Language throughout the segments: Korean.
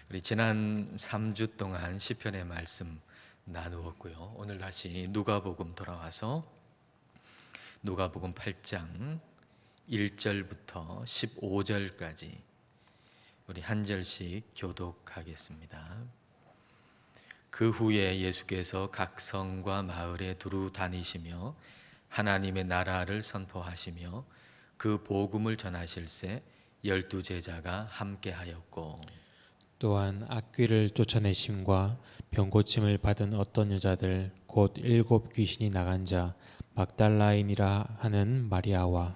우리 지난 3주 동안 시편의 말씀 나누었고요. 오늘 다시 누가복음 돌아와서 누가복음 8장 1절부터 15절까지 우리 한 절씩 교독하겠습니다. 그 후에 예수께서 각 성과 마을에 두루 다니시며 하나님의 나라를 선포하시며 그 복음을 전하실새 12 제자가 함께하였고, 또한 악귀를 쫓아내심과 병고침을 받은 어떤 여자들 곧 7 귀신이 나간 자 막달라인이라 하는 마리아와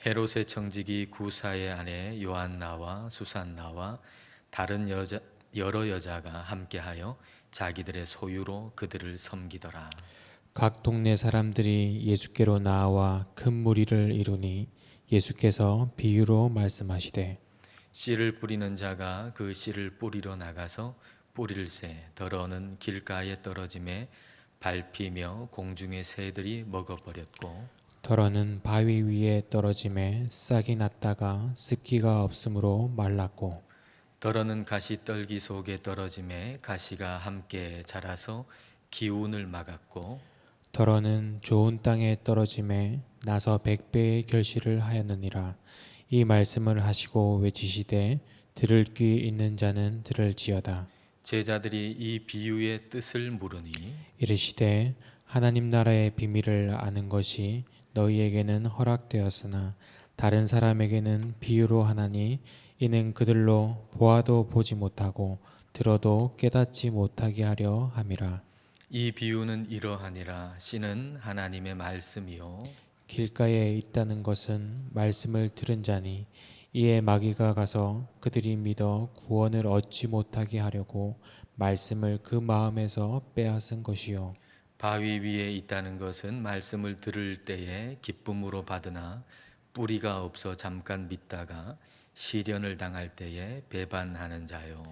헤롯의 청지기 구사의 아내 요한나와 수산나와 다른 여러 여자가 함께하여 자기들의 소유로 그들을 섬기더라. 각 동네 사람들이 예수께로 나와 큰 무리를 이루니 예수께서 비유로 말씀하시되 씨를 뿌리는 자가 그 씨를 뿌리러 나가서 뿌릴새 더러는 길가에 떨어짐에 밟히며 공중의 새들이 먹어버렸고, 더러는 바위 위에 떨어짐에 싹이 났다가 습기가 없으므로 말랐고 더러는 가시떨기 속에 떨어짐에 가시가 함께 자라서 기운을 막았고, 더러는 좋은 땅에 떨어짐에 나서 100배의 결실을 하였느니라. 이 말씀을 하시고 외치시되 들을 귀 있는 자는 들을지어다. 제자들이 이 비유의 뜻을 물으니 이르시되 하나님 나라의 비밀을 아는 것이 너희에게는 허락되었으나 다른 사람에게는 비유로 하나니 이는 그들로 보아도 보지 못하고 들어도 깨닫지 못하게 하려 함이라. 이 비유는 이러하니라. 씨는 하나님의 말씀이요 길가에 있다는 것은 말씀을 들은 자니 이에 마귀가 가서 그들이 믿어 구원을 얻지 못하게 하려고 말씀을 그 마음에서 빼앗은 것이요. 바위 위에 있다는 것은 말씀을 들을 때에 기쁨으로 받으나 뿌리가 없어 잠깐 믿다가 시련을 당할 때에 배반하는 자요.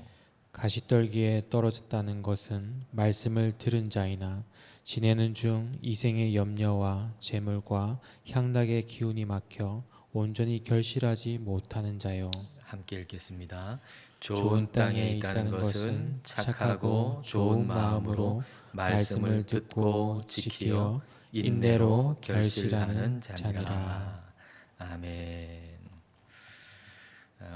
가시떨기에 떨어졌다는 것은 말씀을 들은 자이나 지내는 중 이생의 염려와 재물과 향락의 기운이 막혀 온전히 결실하지 못하는 자요. 함께 읽겠습니다. 좋은 땅에 있다는 것은 착하고 좋은 마음으로 말씀을 듣고 지키어 인내로 결실하는 자니라. 아멘.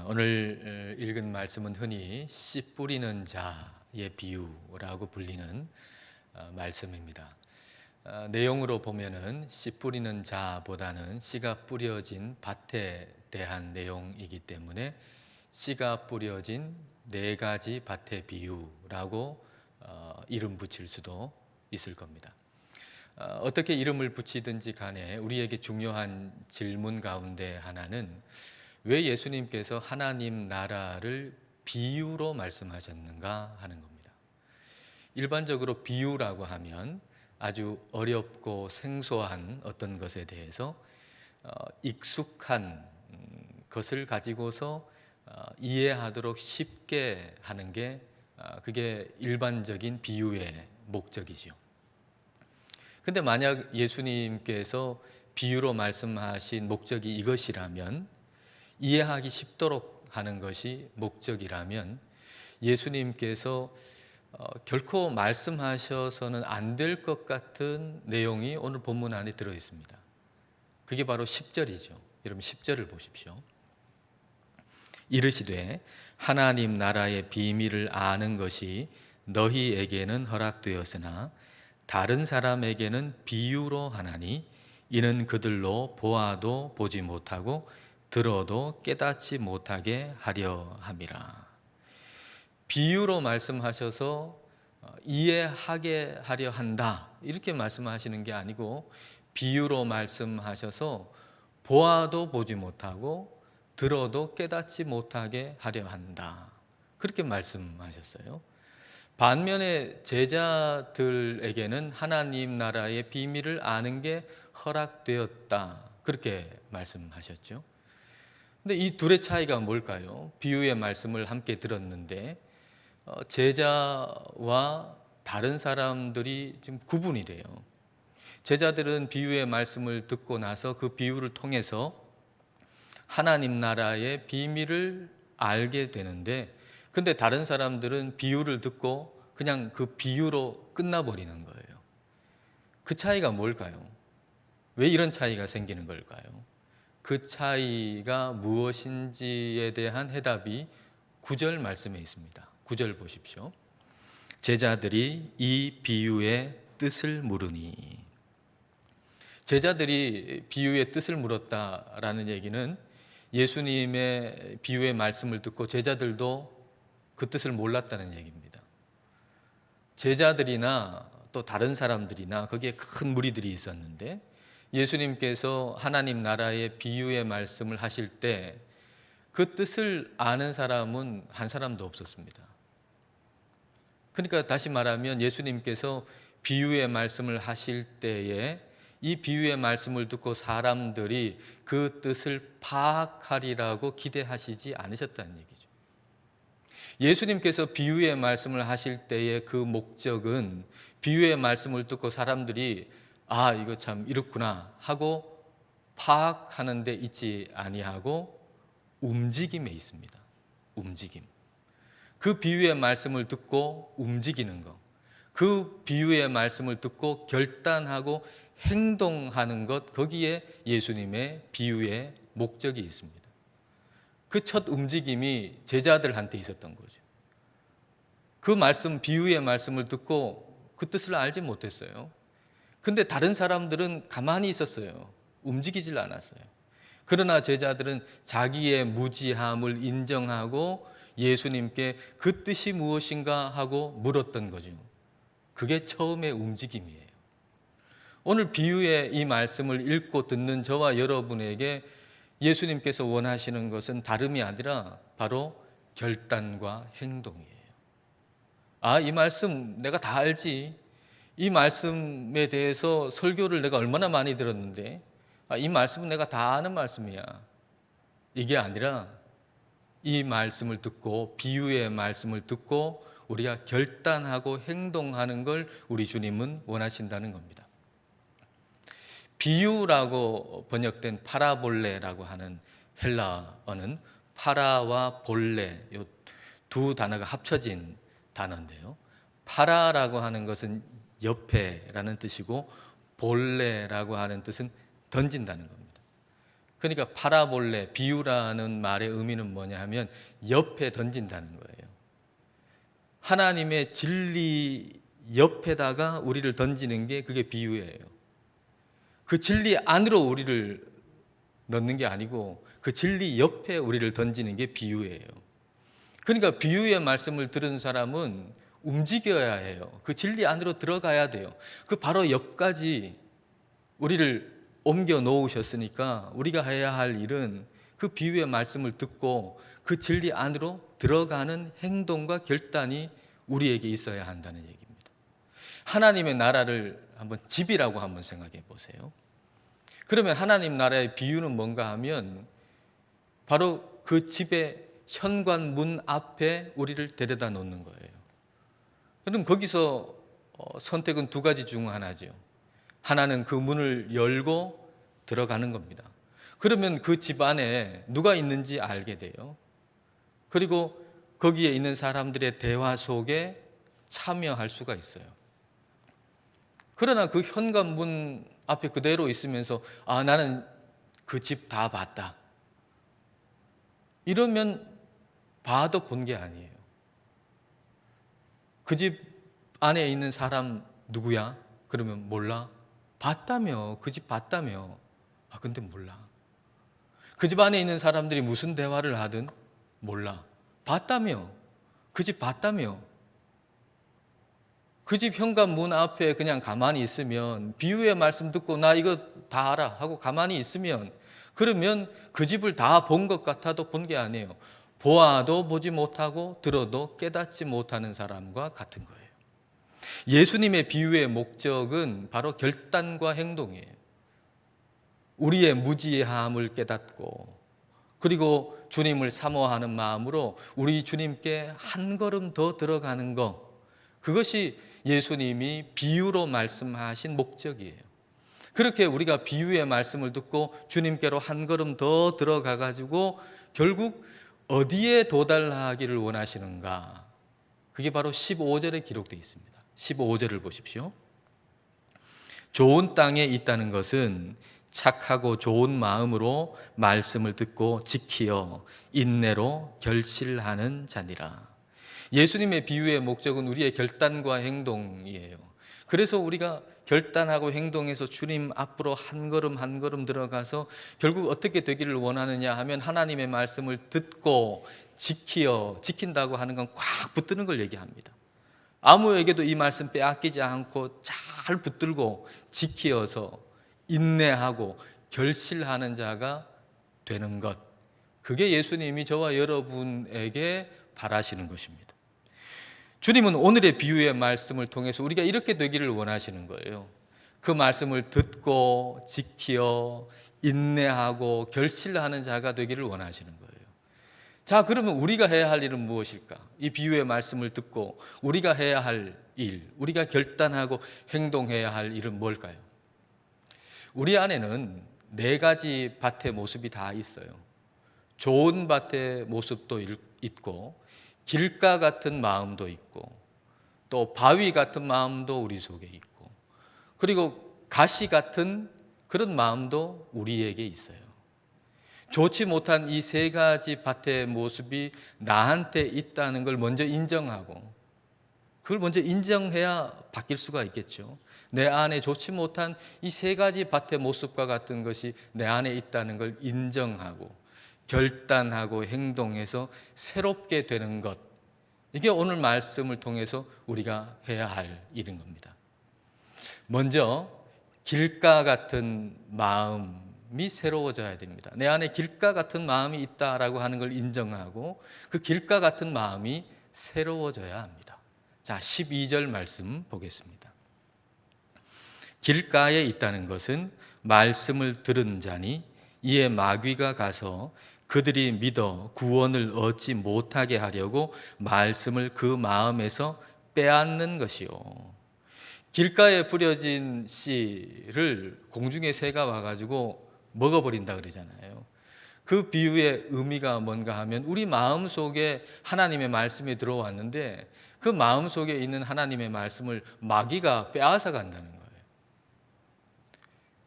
오늘 읽은 말씀은 흔히 씨 뿌리는 자의 비유라고 불리는 말씀입니다. 내용으로 보면은 씨 뿌리는 자보다는 씨가 뿌려진 밭에 대한 내용이기 때문에 씨가 뿌려진 4가지 밭의 비유라고 이름 붙일 수도 있을 겁니다. 어떻게 이름을 붙이든지 간에 우리에게 중요한 질문 가운데 하나는 왜 예수님께서 하나님 나라를 비유로 말씀하셨는가 하는 겁니다. 일반적으로 비유라고 하면 아주 어렵고 생소한 어떤 것에 대해서 익숙한 것을 가지고서 이해하도록 쉽게 하는 게 그게 일반적인 비유의 목적이죠. 근데 만약 예수님께서 비유로 말씀하신 목적이 이것이라면, 이해하기 쉽도록 하는 것이 목적이라면 예수님께서 결코 말씀하셔서는 안 될 것 같은 내용이 오늘 본문 안에 들어 있습니다. 그게 바로 10절이죠. 여러분 10절을 보십시오. 이르시되 하나님 나라의 비밀을 아는 것이 너희에게는 허락되었으나 다른 사람에게는 비유로 하나니 이는 그들로 보아도 보지 못하고 들어도 깨닫지 못하게 하려 함이라. 비유로 말씀하셔서 이해하게 하려 한다 이렇게 말씀하시는 게 아니고, 비유로 말씀하셔서 보아도 보지 못하고 들어도 깨닫지 못하게 하려 한다 그렇게 말씀하셨어요. 반면에 제자들에게는 하나님 나라의 비밀을 아는 게 허락되었다 그렇게 말씀하셨죠. 근데 이 둘의 차이가 뭘까요? 비유의 말씀을 함께 들었는데 제자와 다른 사람들이 지금 구분이 돼요. 제자들은 비유의 말씀을 듣고 나서 그 비유를 통해서 하나님 나라의 비밀을 알게 되는데, 근데 다른 사람들은 비유를 듣고 그냥 그 비유로 끝나버리는 거예요. 그 차이가 뭘까요? 왜 이런 차이가 생기는 걸까요? 그 차이가 무엇인지에 대한 해답이 9절 말씀에 있습니다. 9절 보십시오. 제자들이 이 비유의 뜻을 물으니. 제자들이 비유의 뜻을 물었다라는 얘기는 예수님의 비유의 말씀을 듣고 제자들도 그 뜻을 몰랐다는 얘기입니다. 제자들이나 또 다른 사람들이나 거기에 큰 무리들이 있었는데 예수님께서 하나님 나라의 비유의 말씀을 하실 때 그 뜻을 아는 사람은 한 사람도 없었습니다. 그러니까 다시 말하면 예수님께서 비유의 말씀을 하실 때에 이 비유의 말씀을 듣고 사람들이 그 뜻을 파악하리라고 기대하시지 않으셨다는 얘기죠. 예수님께서 비유의 말씀을 하실 때의 그 목적은 비유의 말씀을 듣고 사람들이 아, 이거 참 이렇구나 하고 파악하는 데 있지 아니하고 움직임에 있습니다. 움직임. 그 비유의 말씀을 듣고 움직이는 것, 그 비유의 말씀을 듣고 결단하고 행동하는 것, 거기에 예수님의 비유의 목적이 있습니다. 그 첫 움직임이 제자들한테 있었던 거죠. 그 말씀, 비유의 말씀을 듣고 그 뜻을 알지 못했어요. 근데 다른 사람들은 가만히 있었어요. 움직이질 않았어요. 그러나 제자들은 자기의 무지함을 인정하고 예수님께 그 뜻이 무엇인가 하고 물었던 거죠. 그게 처음의 움직임이에요. 오늘 비유의 이 말씀을 읽고 듣는 저와 여러분에게 예수님께서 원하시는 것은 다름이 아니라 바로 결단과 행동이에요. 아, 이 말씀 내가 다 알지. 이 말씀에 대해서 설교를 내가 얼마나 많이 들었는데 이 말씀은 내가 다 아는 말씀이야. 이게 아니라 이 말씀을 듣고 비유의 말씀을 듣고 우리가 결단하고 행동하는 걸 우리 주님은 원하신다는 겁니다. 비유라고 번역된 파라볼레라고 하는 헬라어는 파라와 볼레 이 두 단어가 합쳐진 단어인데요. 파라라고 하는 것은 옆에라는 뜻이고 볼레라고 하는 뜻은 던진다는 겁니다. 그러니까 파라볼레, 비유라는 말의 의미는 뭐냐 하면 옆에 던진다는 거예요. 하나님의 진리 옆에다가 우리를 던지는 게 그게 비유예요. 그 진리 안으로 우리를 넣는 게 아니고 그 진리 옆에 우리를 던지는 게 비유예요. 그러니까 비유의 말씀을 들은 사람은 움직여야 해요. 그 진리 안으로 들어가야 돼요. 그 바로 옆까지 우리를 옮겨 놓으셨으니까 우리가 해야 할 일은 그 비유의 말씀을 듣고 그 진리 안으로 들어가는 행동과 결단이 우리에게 있어야 한다는 얘기입니다. 하나님의 나라를 한번 집이라고 한번 생각해 보세요. 그러면 하나님 나라의 비유는 뭔가 하면 바로 그 집의 현관문 앞에 우리를 데려다 놓는 거예요. 그럼 거기서 선택은 두 가지 중 하나죠. 하나는 그 문을 열고 들어가는 겁니다. 그러면 그 집 안에 누가 있는지 알게 돼요. 그리고 거기에 있는 사람들의 대화 속에 참여할 수가 있어요. 그러나 그 현관문 앞에 그대로 있으면서 아, 나는 그 집 다 봤다. 이러면 봐도 본 게 아니에요. 그 집 안에 있는 사람 누구야? 그러면 몰라. 봤다며. 그 집 봤다며. 아, 근데 몰라. 그 집 안에 있는 사람들이 무슨 대화를 하든 몰라. 봤다며. 그 집 봤다며. 그 집 현관문 앞에 그냥 가만히 있으면 비유의 말씀 듣고 나 이거 다 알아 하고 가만히 있으면 그러면 그 집을 다 본 것 같아도 본 게 아니에요. 보아도 보지 못하고 들어도 깨닫지 못하는 사람과 같은 거예요. 예수님의 비유의 목적은 바로 결단과 행동이에요. 우리의 무지함을 깨닫고 그리고 주님을 사모하는 마음으로 우리 주님께 한 걸음 더 들어가는 것, 그것이 예수님이 비유로 말씀하신 목적이에요. 그렇게 우리가 비유의 말씀을 듣고 주님께로 한 걸음 더 들어가 가지고 결국 어디에 도달하기를 원하시는가? 그게 바로 15절에 기록되어 있습니다. 15절을 보십시오. 좋은 땅에 있다는 것은 착하고 좋은 마음으로 말씀을 듣고 지키어 인내로 결실하는 자니라. 예수님의 비유의 목적은 우리의 결단과 행동이에요. 그래서 우리가 결단하고 행동해서 주님 앞으로 한 걸음 한 걸음 들어가서 결국 어떻게 되기를 원하느냐 하면 하나님의 말씀을 듣고 지킨다고 하는 건 꽉 붙드는 걸 얘기합니다. 아무에게도 이 말씀 빼앗기지 않고 잘 붙들고 지키어서 인내하고 결실하는 자가 되는 것, 그게 예수님이 저와 여러분에게 바라시는 것입니다. 주님은 오늘의 비유의 말씀을 통해서 우리가 이렇게 되기를 원하시는 거예요. 그 말씀을 듣고 지키어 인내하고 결실하는 자가 되기를 원하시는 거예요. 자, 그러면 우리가 해야 할 일은 무엇일까? 이 비유의 말씀을 듣고 우리가 해야 할 일, 우리가 결단하고 행동해야 할 일은 뭘까요? 우리 안에는 4가지 밭의 모습이 다 있어요. 좋은 밭의 모습도 있고, 길가 같은 마음도 있고, 또 바위 같은 마음도 우리 속에 있고, 그리고 가시 같은 그런 마음도 우리에게 있어요. 좋지 못한 이 3가지 밭의 모습이 나한테 있다는 걸 먼저 인정하고, 그걸 먼저 인정해야 바뀔 수가 있겠죠. 내 안에 좋지 못한 이 3가지 밭의 모습과 같은 것이 내 안에 있다는 걸 인정하고 결단하고 행동해서 새롭게 되는 것, 이게 오늘 말씀을 통해서 우리가 해야 할 일인 겁니다. 먼저 길가 같은 마음이 새로워져야 됩니다. 내 안에 길가 같은 마음이 있다라고 하는 걸 인정하고 그 길가 같은 마음이 새로워져야 합니다. 자, 12절 말씀 보겠습니다. 길가에 있다는 것은 말씀을 들은 자니 이에 마귀가 가서 그들이 믿어 구원을 얻지 못하게 하려고 말씀을 그 마음에서 빼앗는 것이요. 길가에 뿌려진 씨를 공중의 새가 와가지고 먹어버린다 그러잖아요. 그 비유의 의미가 뭔가 하면 우리 마음 속에 하나님의 말씀이 들어왔는데 그 마음 속에 있는 하나님의 말씀을 마귀가 빼앗아 간다는 거예요.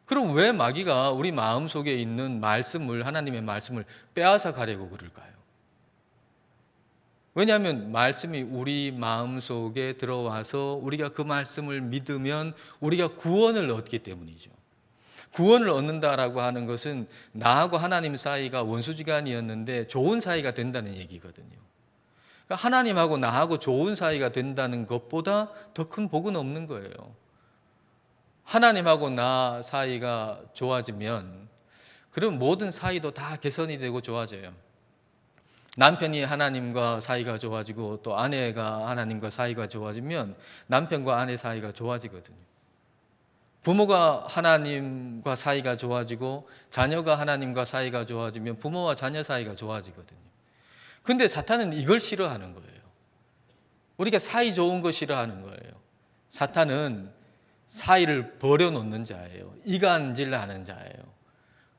그럼 왜 마귀가 우리 마음 속에 있는 말씀을, 하나님의 말씀을 빼앗아 가려고 그럴까요? 왜냐하면 말씀이 우리 마음 속에 들어와서 우리가 그 말씀을 믿으면 우리가 구원을 얻기 때문이죠. 구원을 얻는다라고 하는 것은 나하고 하나님 사이가 원수지간이었는데 좋은 사이가 된다는 얘기거든요. 그러니까 하나님하고 나하고 좋은 사이가 된다는 것보다 더 큰 복은 없는 거예요. 하나님하고 나 사이가 좋아지면 그럼 모든 사이도 다 개선이 되고 좋아져요. 남편이 하나님과 사이가 좋아지고 또 아내가 하나님과 사이가 좋아지면 남편과 아내 사이가 좋아지거든요. 부모가 하나님과 사이가 좋아지고 자녀가 하나님과 사이가 좋아지면 부모와 자녀 사이가 좋아지거든요. 근데 사탄은 이걸 싫어하는 거예요. 우리가 사이 좋은 거 싫어하는 거예요. 사탄은 사이를 버려놓는 자예요. 이간질하는 자예요.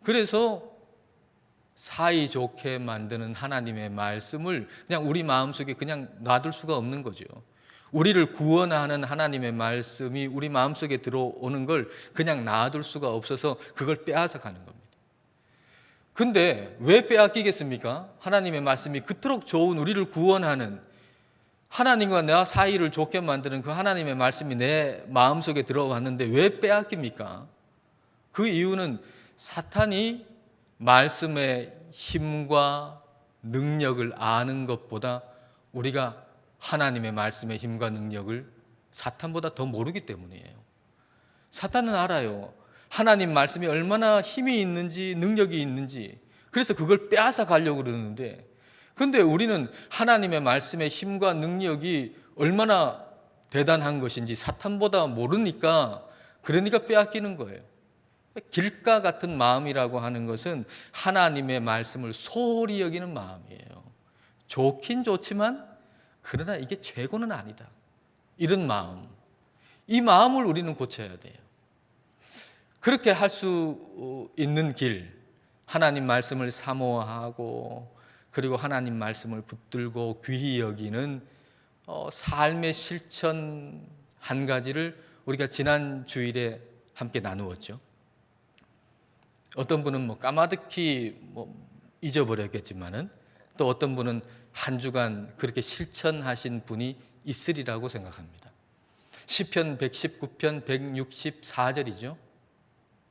그래서 사이 좋게 만드는 하나님의 말씀을 그냥 우리 마음속에 그냥 놔둘 수가 없는 거죠. 우리를 구원하는 하나님의 말씀이 우리 마음속에 들어오는 걸 그냥 놔둘 수가 없어서 그걸 빼앗아 가는 겁니다. 근데 왜 빼앗기겠습니까? 하나님의 말씀이 그토록 좋은 우리를 구원하는 하나님과 내 사이를 좋게 만드는 그 하나님의 말씀이 내 마음속에 들어왔는데 왜 빼앗깁니까? 그 이유는 사탄이 말씀의 힘과 능력을 아는 것보다 우리가 하나님의 말씀의 힘과 능력을 사탄보다 더 모르기 때문이에요. 사탄은 알아요. 하나님 말씀이 얼마나 힘이 있는지 능력이 있는지. 그래서 그걸 빼앗아 가려고 그러는데, 근데 우리는 하나님의 말씀의 힘과 능력이 얼마나 대단한 것인지 사탄보다 모르니까, 그러니까 빼앗기는 거예요. 길가 같은 마음이라고 하는 것은 하나님의 말씀을 소홀히 여기는 마음이에요. 좋긴 좋지만 그러나 이게 최고는 아니다, 이런 마음, 이 마음을 우리는 고쳐야 돼요. 그렇게 할 수 있는 길, 하나님 말씀을 사모하고 그리고 하나님 말씀을 붙들고 귀히 여기는 삶의 실천 한 가지를 우리가 지난 주일에 함께 나누었죠. 어떤 분은 까마득히 잊어버렸겠지만은 또 어떤 분은 한 주간 그렇게 실천하신 분이 있으리라고 생각합니다. 시편 119편 164절이죠.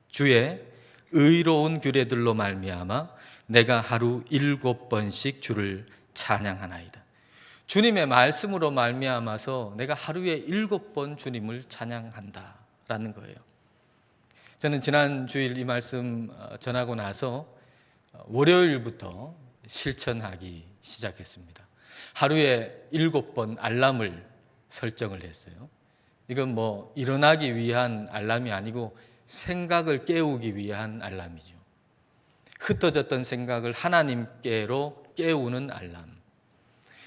주의 의로운 규례들로 말미암아 내가 하루 7번씩 주를 찬양하나이다. 주님의 말씀으로 말미암아서 내가 하루에 7번 주님을 찬양한다라는 거예요. 저는 지난 주일 이 말씀 전하고 나서 월요일부터 실천하기 시작했습니다. 하루에 7번 알람을 설정을 했어요. 이건 일어나기 위한 알람이 아니고 생각을 깨우기 위한 알람이죠. 흩어졌던 생각을 하나님께로 깨우는 알람.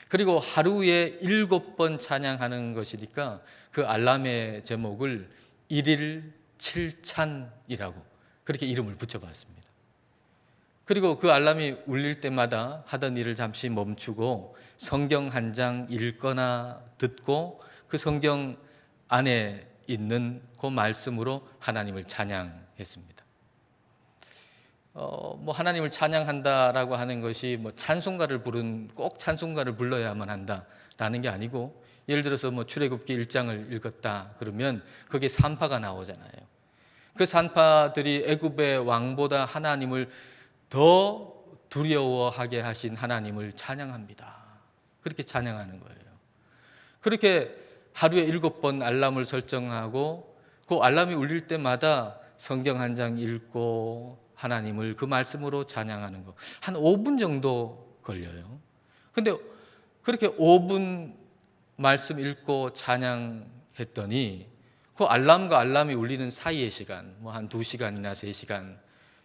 그리고 하루에 7번 찬양하는 것이니까 그 알람의 제목을 일일 7찬이라고 그렇게 이름을 붙여봤습니다. 그리고 그 알람이 울릴 때마다 하던 일을 잠시 멈추고 성경 한 장 읽거나 듣고 그 성경 안에 있는 그 말씀으로 하나님을 찬양했습니다. 하나님을 찬양한다라고 하는 것이 찬송가를 꼭 찬송가를 불러야만 한다라는 게 아니고, 예를 들어서 출애굽기 1장을 읽었다 그러면 거기에 산파가 나오잖아요. 그 산파들이 애굽의 왕보다 하나님을 더 두려워하게 하신 하나님을 찬양합니다. 그렇게 찬양하는 거예요. 그렇게 하루에 7번 알람을 설정하고 그 알람이 울릴 때마다 성경 한 장 읽고 하나님을 그 말씀으로 찬양하는 거 한 5분 정도 걸려요. 근데 그렇게 5분 말씀 읽고 찬양했더니 그 알람과 알람이 울리는 사이의 시간, 한 2시간이나 3시간,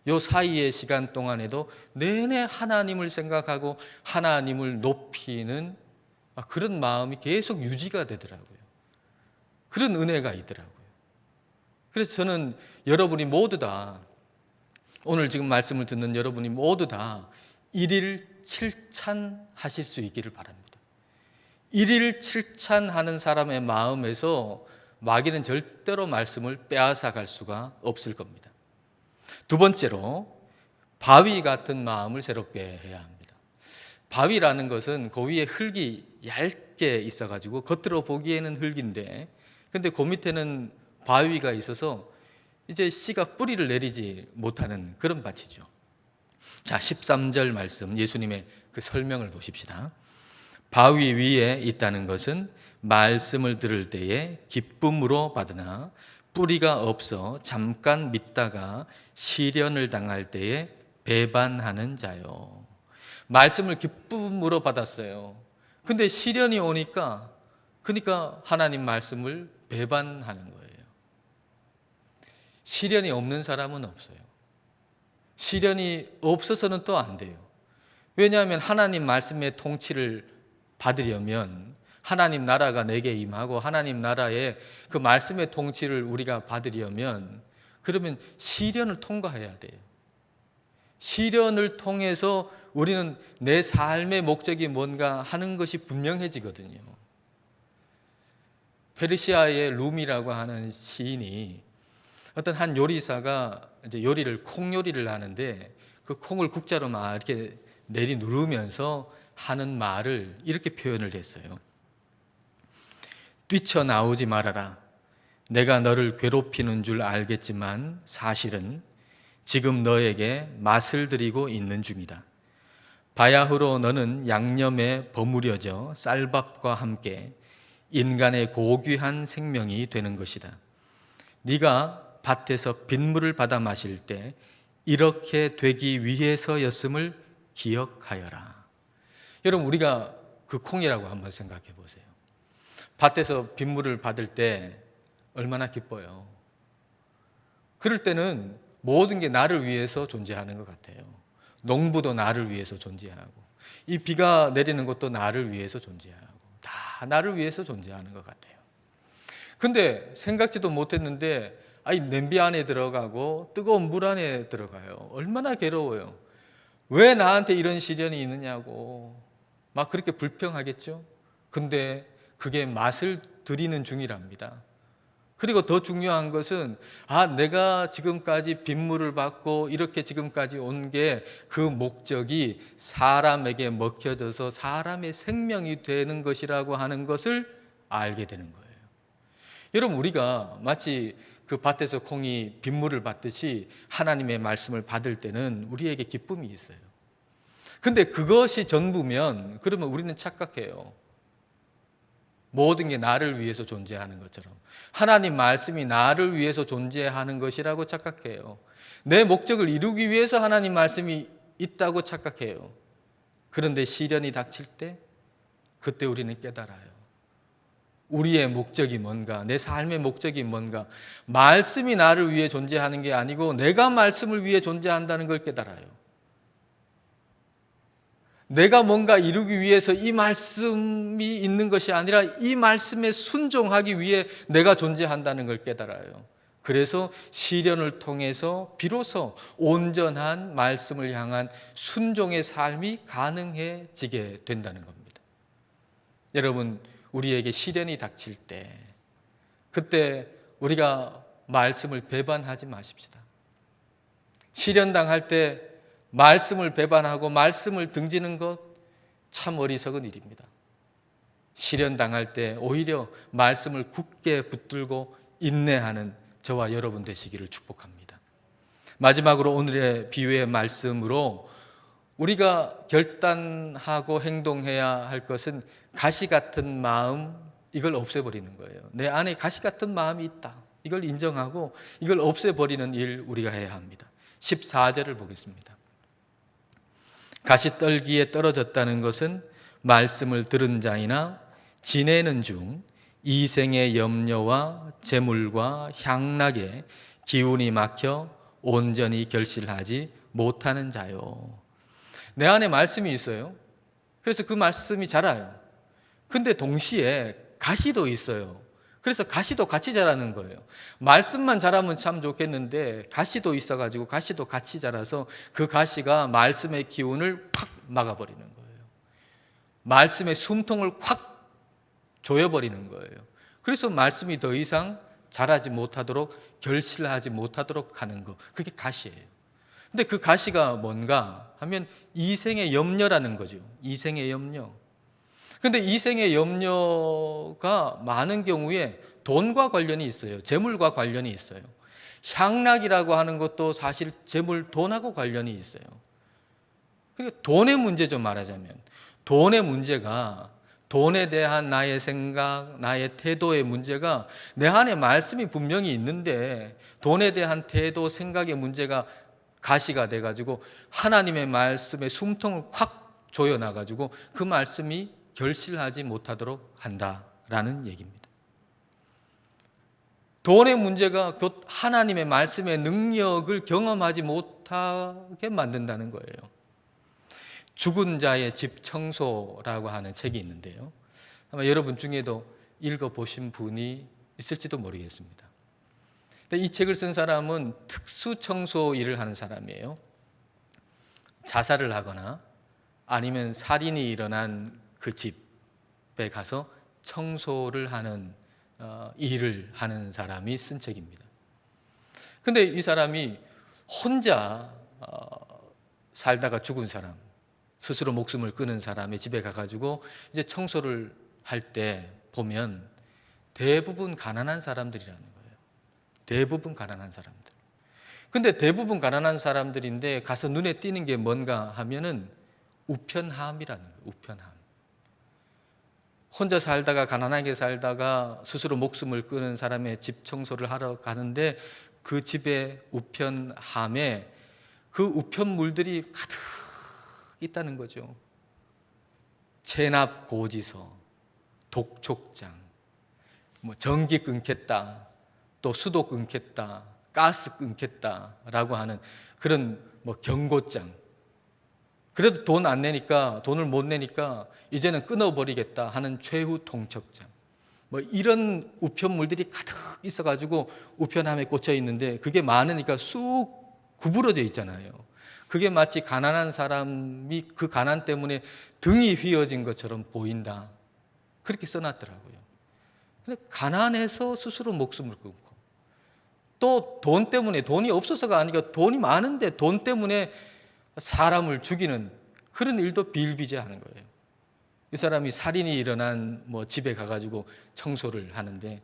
요 사이의 시간 동안에도 내내 하나님을 생각하고 하나님을 높이는 그런 마음이 계속 유지가 되더라고요. 그런 은혜가 있더라고요. 그래서 저는 여러분이 모두 다, 오늘 지금 말씀을 듣는 여러분이 모두 다 일일 7찬 하실 수 있기를 바랍니다. 일일 7찬 하는 사람의 마음에서 마귀는 절대로 말씀을 빼앗아 갈 수가 없을 겁니다. 두 번째로, 바위 같은 마음을 새롭게 해야 합니다. 바위라는 것은 그 위에 흙이 얇게 있어가지고 겉으로 보기에는 흙인데, 근데 그 밑에는 바위가 있어서 이제 씨가 뿌리를 내리지 못하는 그런 밭이죠. 자, 13절 말씀, 예수님의 그 설명을 보십시다. 바위 위에 있다는 것은 말씀을 들을 때에 기쁨으로 받으나 뿌리가 없어 잠깐 믿다가 시련을 당할 때에 배반하는 자요. 말씀을 기쁨으로 받았어요. 근데 시련이 오니까, 그러니까 하나님 말씀을 배반하는 거예요. 시련이 없는 사람은 없어요. 시련이 없어서는 또 안 돼요. 왜냐하면 하나님 말씀의 통치를 받으려면 하나님 나라가 내게 임하고 하나님 나라의 그 말씀의 통치를 우리가 받으려면, 그러면 시련을 통과해야 돼요. 시련을 통해서 우리는 내 삶의 목적이 뭔가 하는 것이 분명해지거든요. 페르시아의 룸이라고 하는 시인이, 어떤 한 요리사가 이제 콩 요리를 하는데 그 콩을 국자로 막 이렇게 내리 누르면서 하는 말을 이렇게 표현을 했어요. 뛰쳐나오지 말아라. 내가 너를 괴롭히는 줄 알겠지만 사실은 지금 너에게 맛을 들이고 있는 중이다. 바야흐로 너는 양념에 버무려져 쌀밥과 함께 인간의 고귀한 생명이 되는 것이다. 네가 밭에서 빗물을 받아 마실 때 이렇게 되기 위해서였음을 기억하여라. 여러분, 우리가 그 콩이라고 한번 생각해 보세요. 밭에서 빗물을 받을 때 얼마나 기뻐요. 그럴 때는 모든 게 나를 위해서 존재하는 것 같아요. 농부도 나를 위해서 존재하고, 이 비가 내리는 것도 나를 위해서 존재하고, 다 나를 위해서 존재하는 것 같아요. 근데 생각지도 못했는데 냄비 안에 들어가고 뜨거운 물 안에 들어가요. 얼마나 괴로워요. 왜 나한테 이런 시련이 있느냐고 막 그렇게 불평하겠죠. 근데 그게 맛을 들이는 중이랍니다. 그리고 더 중요한 것은 내가 지금까지 빗물을 받고 이렇게 지금까지 온 게 그 목적이 사람에게 먹혀져서 사람의 생명이 되는 것이라고 하는 것을 알게 되는 거예요. 여러분, 우리가 마치 그 밭에서 콩이 빗물을 받듯이 하나님의 말씀을 받을 때는 우리에게 기쁨이 있어요. 근데 그것이 전부면 그러면 우리는 착각해요. 모든 게 나를 위해서 존재하는 것처럼. 하나님 말씀이 나를 위해서 존재하는 것이라고 착각해요. 내 목적을 이루기 위해서 하나님 말씀이 있다고 착각해요. 그런데 시련이 닥칠 때 그때 우리는 깨달아요. 우리의 목적이 뭔가, 내 삶의 목적이 뭔가, 말씀이 나를 위해 존재하는 게 아니고 내가 말씀을 위해 존재한다는 걸 깨달아요. 내가 뭔가 이루기 위해서 이 말씀이 있는 것이 아니라 이 말씀에 순종하기 위해 내가 존재한다는 걸 깨달아요. 그래서 시련을 통해서 비로소 온전한 말씀을 향한 순종의 삶이 가능해지게 된다는 겁니다. 여러분, 우리에게 시련이 닥칠 때 그때 우리가 말씀을 배반하지 마십시다. 시련 당할 때 말씀을 배반하고 말씀을 등지는 것 참 어리석은 일입니다. 시련 당할 때 오히려 말씀을 굳게 붙들고 인내하는 저와 여러분 되시기를 축복합니다. 마지막으로 오늘의 비유의 말씀으로 우리가 결단하고 행동해야 할 것은 가시 같은 마음, 이걸 없애버리는 거예요. 내 안에 가시 같은 마음이 있다, 이걸 인정하고 이걸 없애버리는 일 우리가 해야 합니다. 14절을 보겠습니다. 가시떨기에 떨어졌다는 것은 말씀을 들은 자이나 지내는 중 이생의 염려와 재물과 향락에 기운이 막혀 온전히 결실하지 못하는 자요. 내 안에 말씀이 있어요. 그래서 그 말씀이 자라요. 근데 동시에 가시도 있어요. 그래서 가시도 같이 자라는 거예요. 말씀만 자라면 참 좋겠는데 가시도 있어가지고 가시도 같이 자라서 그 가시가 말씀의 기운을 팍 막아버리는 거예요. 말씀의 숨통을 확 조여버리는 거예요. 그래서 말씀이 더 이상 자라지 못하도록, 결실하지 못하도록 하는 거, 그게 가시예요. 근데 그 가시가 뭔가 하면 이생의 염려라는 거죠. 이생의 염려. 근데 이생의 염려가 많은 경우에 돈과 관련이 있어요. 재물과 관련이 있어요. 향락이라고 하는 것도 사실 재물, 돈하고 관련이 있어요. 그러니까 돈의 문제죠, 말하자면. 돈의 문제가, 돈에 대한 나의 생각, 나의 태도의 문제가 내 안에 말씀이 분명히 있는데 돈에 대한 태도, 생각의 문제가 가시가 돼가지고 하나님의 말씀의 숨통을 확 조여놔가지고 그 말씀이 결실하지 못하도록 한다라는 얘기입니다. 돈의 문제가 곧 하나님의 말씀의 능력을 경험하지 못하게 만든다는 거예요. 죽은 자의 집 청소라고 하는 책이 있는데요. 아마 여러분 중에도 읽어보신 분이 있을지도 모르겠습니다. 근데 이 책을 쓴 사람은 특수 청소 일을 하는 사람이에요. 자살을 하거나 아니면 살인이 일어난 그 집에 가서 청소를 하는 일을 하는 사람이 쓴 책입니다. 근데 이 사람이 혼자 살다가 죽은 사람, 스스로 목숨을 끊은 사람의 집에 가가지고 이제 청소를 할 때 보면 대부분 가난한 사람들이라는 거예요. 대부분 가난한 사람들. 근데 대부분 가난한 사람들인데 가서 눈에 띄는 게 뭔가 하면은 우편함이라는 거예요. 우편함. 혼자 살다가 가난하게 살다가 스스로 목숨을 끊은 사람의 집 청소를 하러 가는데 그 집의 우편함에 그 우편물들이 가득 있다는 거죠. 체납 고지서, 독촉장, 전기 끊겠다, 또 수도 끊겠다, 가스 끊겠다라고 하는 그런 경고장. 그래도 돈 안 내니까, 돈을 못 내니까 이제는 끊어버리겠다 하는 최후 통첩장. 이런 우편물들이 가득 있어가지고 우편함에 꽂혀 있는데 그게 많으니까 쑥 구부러져 있잖아요. 그게 마치 가난한 사람이 그 가난 때문에 등이 휘어진 것처럼 보인다. 그렇게 써놨더라고요. 근데 가난해서 스스로 목숨을 끊고, 또 돈 때문에, 돈이 없어서가 아니라 돈이 많은데 돈 때문에 사람을 죽이는 그런 일도 비일비재하는 거예요. 이 사람이 살인이 일어난 집에 가가지고 청소를 하는데,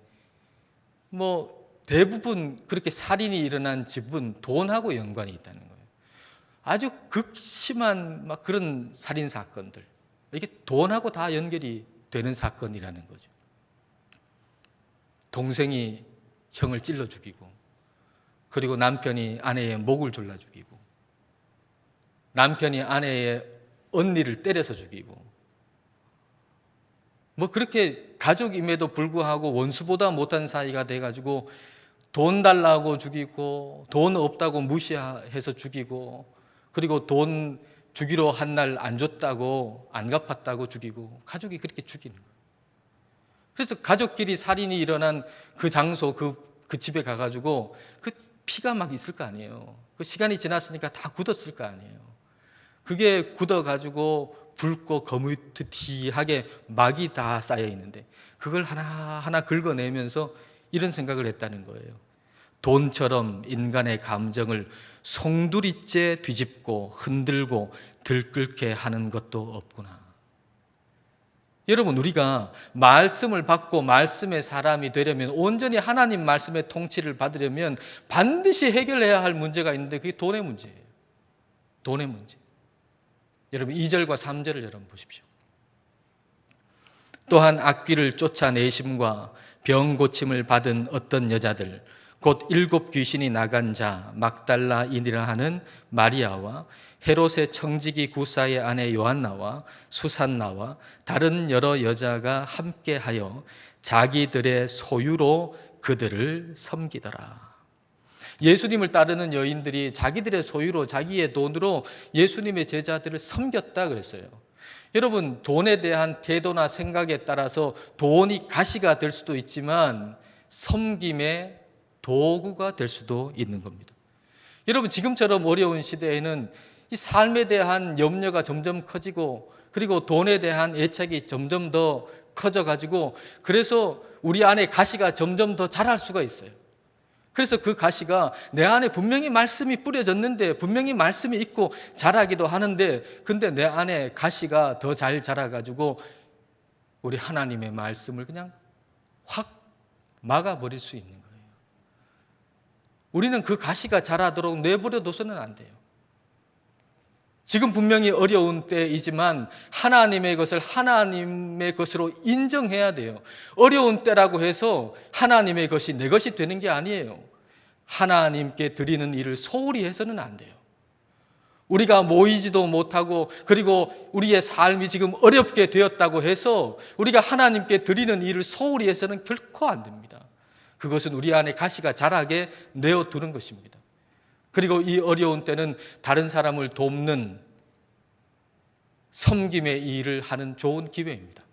대부분 그렇게 살인이 일어난 집은 돈하고 연관이 있다는 거예요. 아주 극심한 그런 살인 사건들, 이게 돈하고 다 연결이 되는 사건이라는 거죠. 동생이 형을 찔러 죽이고, 그리고 남편이 아내의 목을 졸라 죽이고, 남편이 아내의 언니를 때려서 죽이고, 그렇게 가족임에도 불구하고 원수보다 못한 사이가 돼가지고 돈 달라고 죽이고, 돈 없다고 무시해서 죽이고, 그리고 돈 주기로 한 날 안 줬다고, 안 갚았다고 죽이고, 가족이 그렇게 죽이는 거예요. 그래서 가족끼리 살인이 일어난 그 장소, 그 집에 가가지고 그 피가 막 있을 거 아니에요. 그 시간이 지났으니까 다 굳었을 거 아니에요. 그게 굳어가지고 붉고 거무튀하게 막이 다 쌓여 있는데, 그걸 하나하나 긁어내면서 이런 생각을 했다는 거예요. 돈처럼 인간의 감정을 송두리째 뒤집고 흔들고 들끓게 하는 것도 없구나. 여러분, 우리가 말씀을 받고 말씀의 사람이 되려면, 온전히 하나님 말씀의 통치를 받으려면 반드시 해결해야 할 문제가 있는데, 그게 돈의 문제예요. 돈의 문제. 여러분, 2절과 3절을 여러분 보십시오. 또한 악귀를 쫓아내심과 병 고침을 받은 어떤 여자들, 곧 7 귀신이 나간 자 막달라인이라 하는 마리아와 헤롯의 청지기 구사의 아내 요한나와 수산나와 다른 여러 여자가 함께하여 자기들의 소유로 그들을 섬기더라. 예수님을 따르는 여인들이 자기들의 소유로, 자기의 돈으로 예수님의 제자들을 섬겼다 그랬어요. 여러분, 돈에 대한 태도나 생각에 따라서 돈이 가시가 될 수도 있지만 섬김의 도구가 될 수도 있는 겁니다. 여러분, 지금처럼 어려운 시대에는 이 삶에 대한 염려가 점점 커지고, 그리고 돈에 대한 애착이 점점 더 커져가지고, 그래서 우리 안에 가시가 점점 더 자랄 수가 있어요. 그래서 그 가시가 내 안에 분명히 말씀이 뿌려졌는데, 분명히 말씀이 있고 자라기도 하는데, 근데 내 안에 가시가 더 잘 자라가지고 우리 하나님의 말씀을 그냥 확 막아버릴 수 있는 거예요. 우리는 그 가시가 자라도록 내버려 둬서는 안 돼요. 지금 분명히 어려운 때이지만 하나님의 것을 하나님의 것으로 인정해야 돼요. 어려운 때라고 해서 하나님의 것이 내 것이 되는 게 아니에요. 하나님께 드리는 일을 소홀히 해서는 안 돼요. 우리가 모이지도 못하고, 그리고 우리의 삶이 지금 어렵게 되었다고 해서 우리가 하나님께 드리는 일을 소홀히 해서는 결코 안 됩니다. 그것은 우리 안에 가시가 자라게 내어두는 것입니다. 그리고 이 어려운 때는 다른 사람을 돕는 섬김의 일을 하는 좋은 기회입니다.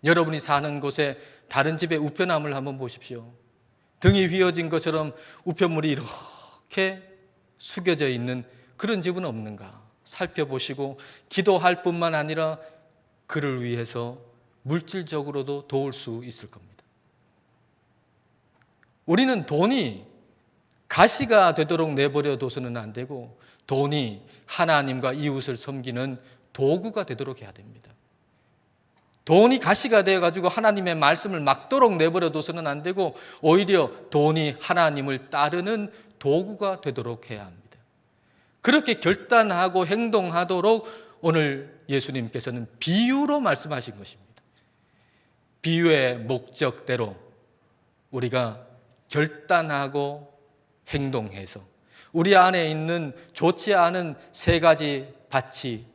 여러분이 사는 곳에 다른 집의 우편함을 한번 보십시오. 등이 휘어진 것처럼 우편물이 이렇게 숙여져 있는 그런 집은 없는가 살펴보시고, 기도할 뿐만 아니라 그를 위해서 물질적으로도 도울 수 있을 겁니다. 우리는 돈이 가시가 되도록 내버려 둬서는 안 되고, 돈이 하나님과 이웃을 섬기는 도구가 되도록 해야 됩니다. 돈이 가시가 되어가지고 하나님의 말씀을 막도록 내버려 둬서는 안 되고, 오히려 돈이 하나님을 따르는 도구가 되도록 해야 합니다. 그렇게 결단하고 행동하도록 오늘 예수님께서는 비유로 말씀하신 것입니다. 비유의 목적대로 우리가 결단하고 행동해서 우리 안에 있는 좋지 않은 3가지 밭이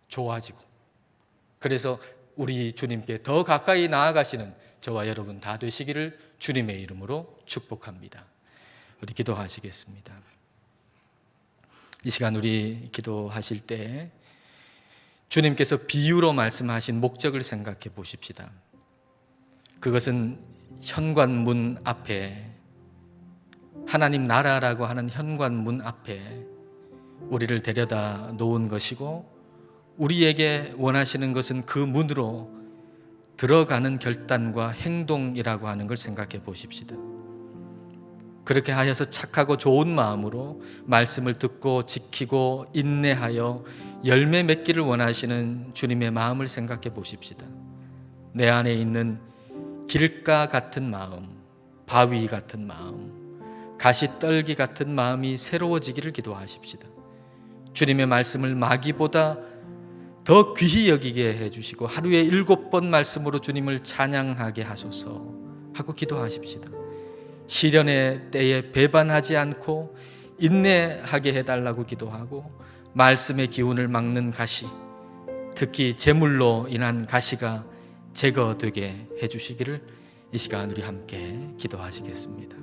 좋아지고, 그래서 우리 주님께 더 가까이 나아가시는 저와 여러분 다 되시기를 주님의 이름으로 축복합니다. 우리 기도하시겠습니다. 이 시간 우리 기도하실 때 주님께서 비유로 말씀하신 목적을 생각해 보십시다. 그것은 현관문 앞에, 하나님 나라라고 하는 현관문 앞에 우리를 데려다 놓은 것이고 우리에게 원하시는 것은 그 문으로 들어가는 결단과 행동이라고 하는 걸 생각해 보십시다. 그렇게 하여서 착하고 좋은 마음으로 말씀을 듣고 지키고 인내하여 열매 맺기를 원하시는 주님의 마음을 생각해 보십시다. 내 안에 있는 길가 같은 마음, 바위 같은 마음, 가시떨기 같은 마음이 새로워지기를 기도하십시다. 주님의 말씀을 마귀보다 더 귀히 여기게 해주시고 하루에 7번 말씀으로 주님을 찬양하게 하소서 하고 기도하십시다. 시련의 때에 배반하지 않고 인내하게 해달라고 기도하고 말씀의 기운을 막는 가시, 특히 재물로 인한 가시가 제거되게 해주시기를 이 시간 우리 함께 기도하시겠습니다.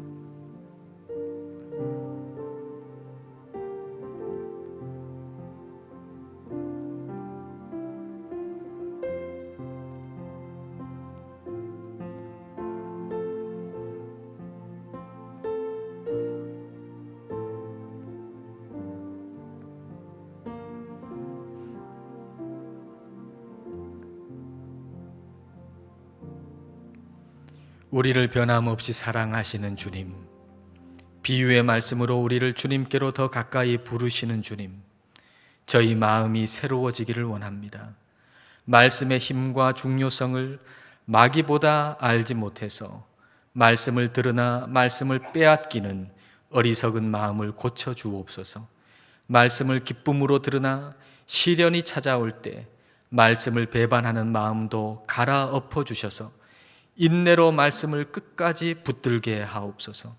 우리를 변함없이 사랑하시는 주님, 비유의 말씀으로 우리를 주님께로 더 가까이 부르시는 주님, 저희 마음이 새로워지기를 원합니다. 말씀의 힘과 중요성을 마귀보다 알지 못해서 말씀을 들으나 말씀을 빼앗기는 어리석은 마음을 고쳐 주옵소서. 말씀을 기쁨으로 들으나 시련이 찾아올 때 말씀을 배반하는 마음도 갈아엎어 주셔서 인내로 말씀을 끝까지 붙들게 하옵소서.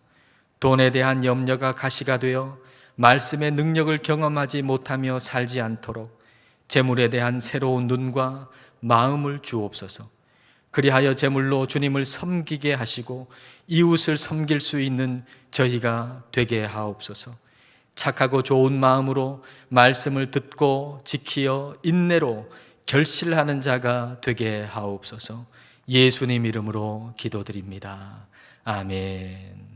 돈에 대한 염려가 가시가 되어 말씀의 능력을 경험하지 못하며 살지 않도록 재물에 대한 새로운 눈과 마음을 주옵소서. 그리하여 재물로 주님을 섬기게 하시고 이웃을 섬길 수 있는 저희가 되게 하옵소서. 착하고 좋은 마음으로 말씀을 듣고 지키어 인내로 결실하는 자가 되게 하옵소서. 예수님 이름으로 기도드립니다. 아멘.